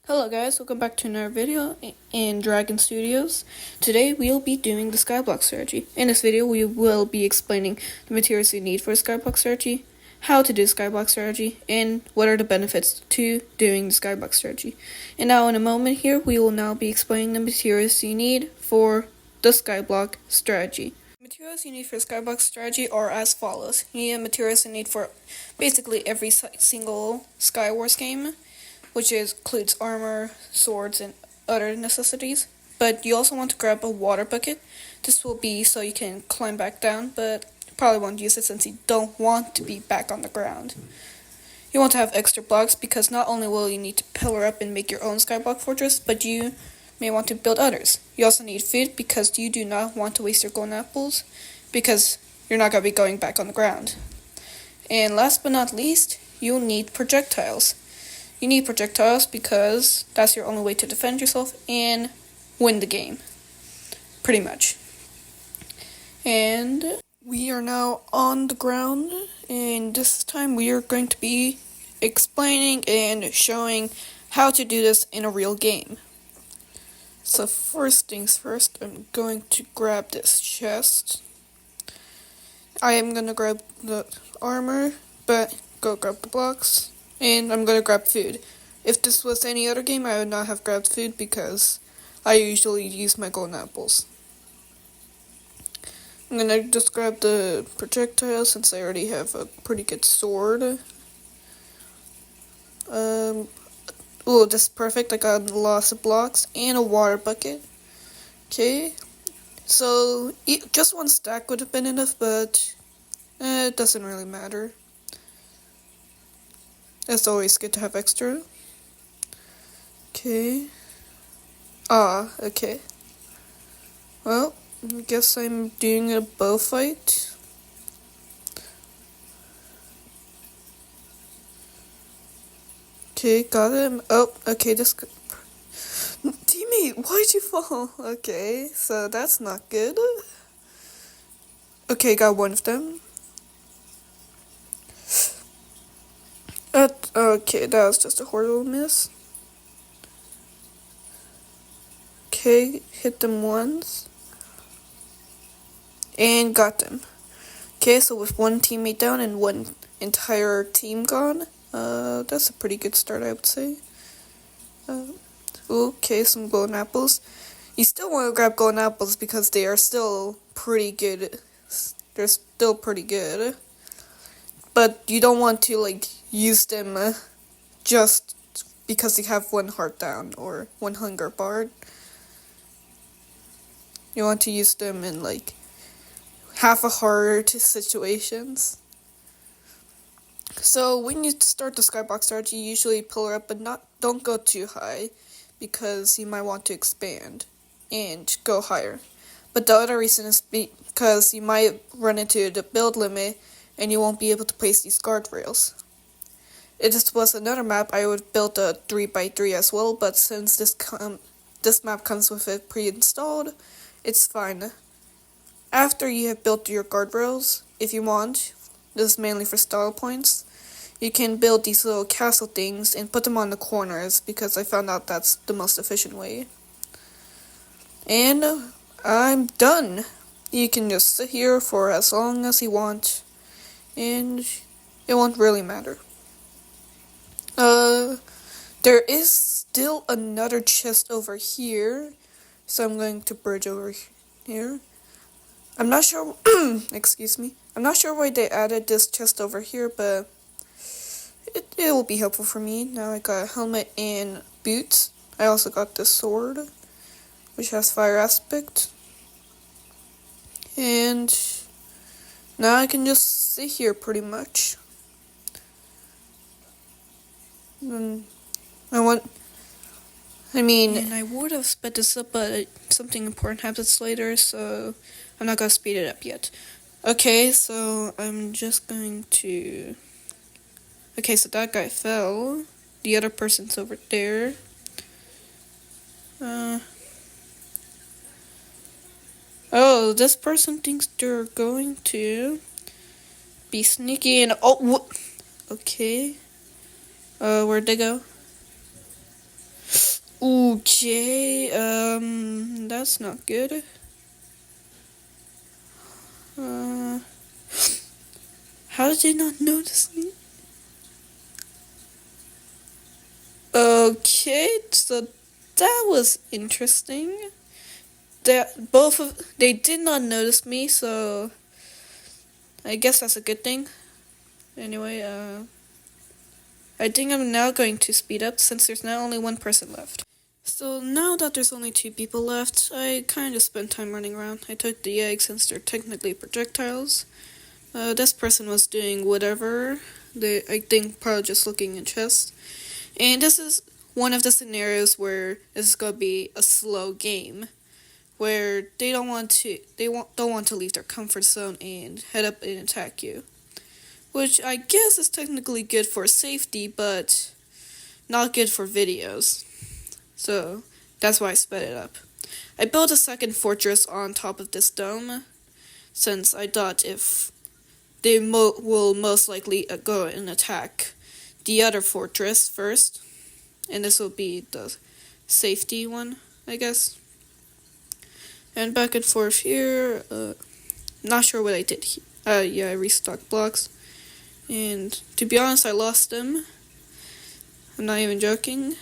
Hello guys, welcome back to another video in Dragon Studios. Today we'll be doing the Skyblock strategy. In this video we will be explaining the materials you need for a Skyblock strategy, how to do Skyblock strategy, and what are the benefits to doing the Skyblock strategy. And now in a moment here we will now be explaining the materials you need for the Skyblock strategy. Materials you need for Skyblock strategy are as follows. You need materials you need for basically every single Skywars game, which includes armor, swords, and other necessities. But you also want to grab a water bucket. This will be so you can climb back down, but you probably won't use it since you don't want to be back on the ground. You want to have extra blocks because not only will you need to pillar up and make your own skyblock fortress, but you may want to build others. You also need food because you do not want to waste your golden apples because you're not going to be going back on the ground. And last but not least, you'll need projectiles. You need projectiles because that's your only way to defend yourself and win the game. Pretty much. And we are now on the ground, and this time we are going to be explaining and showing how to do this in a real game. So first things first, I'm going to grab this chest. I am going to grab the armor, but go grab the blocks. And I'm going to grab food. If this was any other game, I would not have grabbed food because I usually use my golden apples. I'm going to just grab the projectile since I already have a pretty good sword. Oh, this is perfect. I got lots of blocks and a water bucket. Okay, so just one stack would have been enough, but it doesn't really matter. It's always good to have extra. Okay. Okay. Well, I guess I'm doing a bow fight. Okay, got him. Oh, okay, this... Teammate, why'd you fall? Okay, so that's not good. Okay, got one of them. Okay, that was just a horrible miss. Okay, hit them once. And got them. Okay, so with one teammate down and one entire team gone, that's a pretty good start, I would say. Okay, some golden apples. You still want to grab golden apples because they are still pretty good. They're still pretty good. But you don't want to, use them just because you have one heart down or one hunger bar. You want to use them in, half a heart situations. So when you start the Skyblock strategy, you usually pillar up, but don't go too high because you might want to expand and go higher. But the other reason is because you might run into the build limit and you won't be able to place these guardrails. If this was another map, I would build a 3x3 as well, but since this map comes with it pre-installed, it's fine. After you have built your guardrails, if you want, this is mainly for style points, you can build these little castle things and put them on the corners because I found out that's the most efficient way. And I'm done. You can just sit here for as long as you want, and it won't really matter. There is still another chest over here, so I'm going to bridge over here. I'm not sure, excuse me, I'm not sure why they added this chest over here, but it will be helpful for me. Now I got a helmet and boots. I also got this sword, which has fire aspect. And now I can just sit here pretty much. And I would have sped this up, but something important happens later, so I'm not gonna speed it up yet. Okay, so I'm just going to... Okay, so that guy fell. The other person's over there. Oh, this person thinks they're going to be sneaky and... Oh, okay. Where'd they go? Okay, that's not good. Uh, how did they not notice me? Okay, so that was interesting. They did not notice me, so I guess that's a good thing. Anyway, I think I'm now going to speed up since there's now only one person left. So now that there's only two people left, I kind of spent time running around. I took the eggs since they're technically projectiles. This person was doing whatever. I think probably just looking in chests. And this is one of the scenarios where this is gonna be a slow game, where don't want to leave their comfort zone and head up and attack you, which I guess is technically good for safety, but not good for videos. So that's why I sped it up. I built a second fortress on top of this dome, since I thought if they will most likely go and attack the other fortress first, and this will be the safety one, I guess. And back and forth here, not sure what I did here. I restocked blocks, and to be honest, I lost them. I'm not even joking.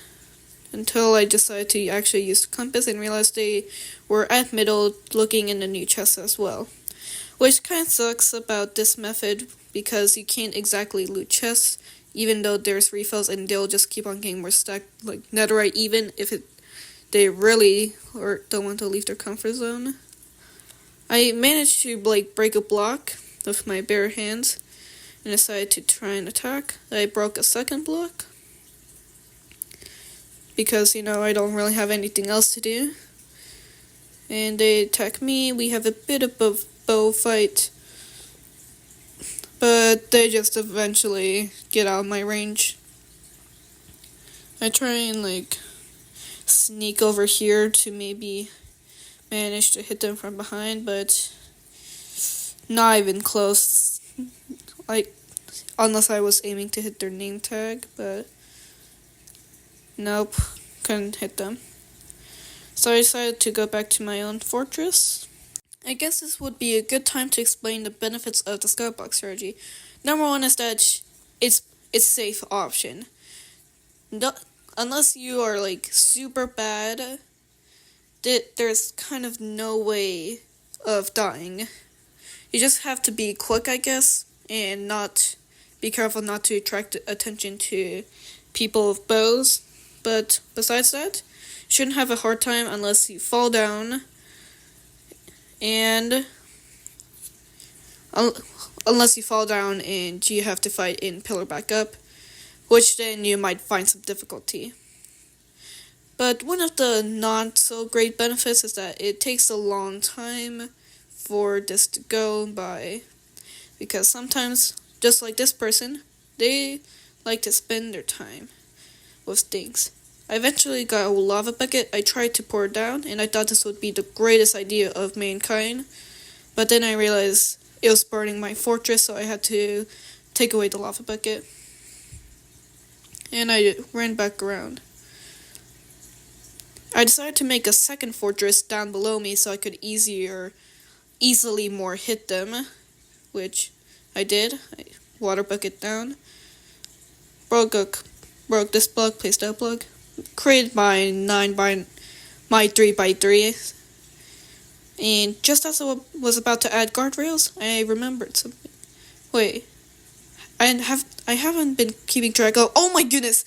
Until I decided to actually use the compass and realized they were at middle looking in the new chest as well. Which kind of sucks about this method because you can't exactly loot chests even though there's refills and they'll just keep on getting more stacked like netherite even if they really or don't want to leave their comfort zone. I managed to break a block with my bare hands and decided to try and attack. I broke a second block because, I don't really have anything else to do. And they attack me. We have a bit of a bow fight. But they just eventually get out of my range. I try and, sneak over here to maybe manage to hit them from behind, but not even close. Unless I was aiming to hit their name tag, but nope, couldn't hit them. So I decided to go back to my own fortress. I guess this would be a good time to explain the benefits of the Skyblock strategy. Number one is that it's a safe option. Unless you are super bad, there's kind of no way of dying. You just have to be quick, I guess, and not be careful not to attract attention to people with bows. But besides that, you shouldn't have a hard time unless you fall down. And unless you fall down and you have to fight and pillar back up, which then you might find some difficulty. But one of the not so great benefits is that it takes a long time for this to go by, because sometimes, just like this person, they like to spend their time with things. I eventually got a lava bucket. I tried to pour it down, and I thought this would be the greatest idea of mankind. But then I realized it was burning my fortress, so I had to take away the lava bucket. And I ran back around. I decided to make a second fortress down below me so I could easily more hit them, which I did. I water bucket down. Broke this block, placed that block. Created my 3x3, and just as I was about to add guardrails, I remembered something. Wait, I haven't been keeping track of. Oh my goodness!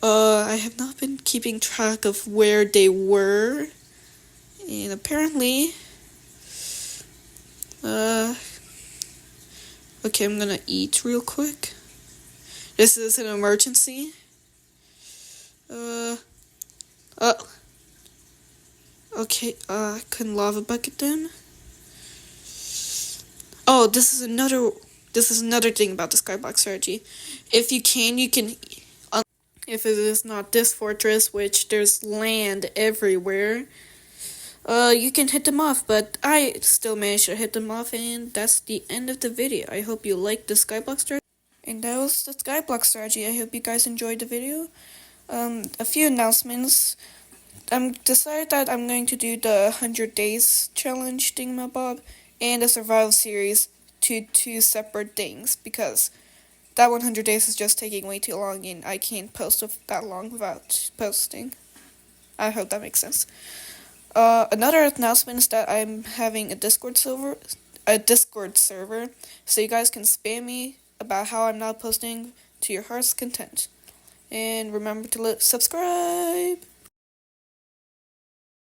I have not been keeping track of where they were, and apparently, okay, I'm gonna eat real quick. This is an emergency. Okay, I couldn't lava bucket them. Oh, this is another thing about the Skyblock strategy. If you can, if it is not this fortress, which there's land everywhere, you can hit them off, but I still managed to hit them off, and that's the end of the video. I hope you liked the Skyblock strategy. And that was the Skyblock strategy. I hope you guys enjoyed the video. A few announcements. I'm decided that I'm going to do the 100 days challenge thingamabob and the survival series to two separate things because that 100 days is just taking way too long and I can't post that long without posting. I hope that makes sense. Another announcement is that I'm having a Discord server, so you guys can spam me about how I'm not posting to your heart's content. And remember to subscribe!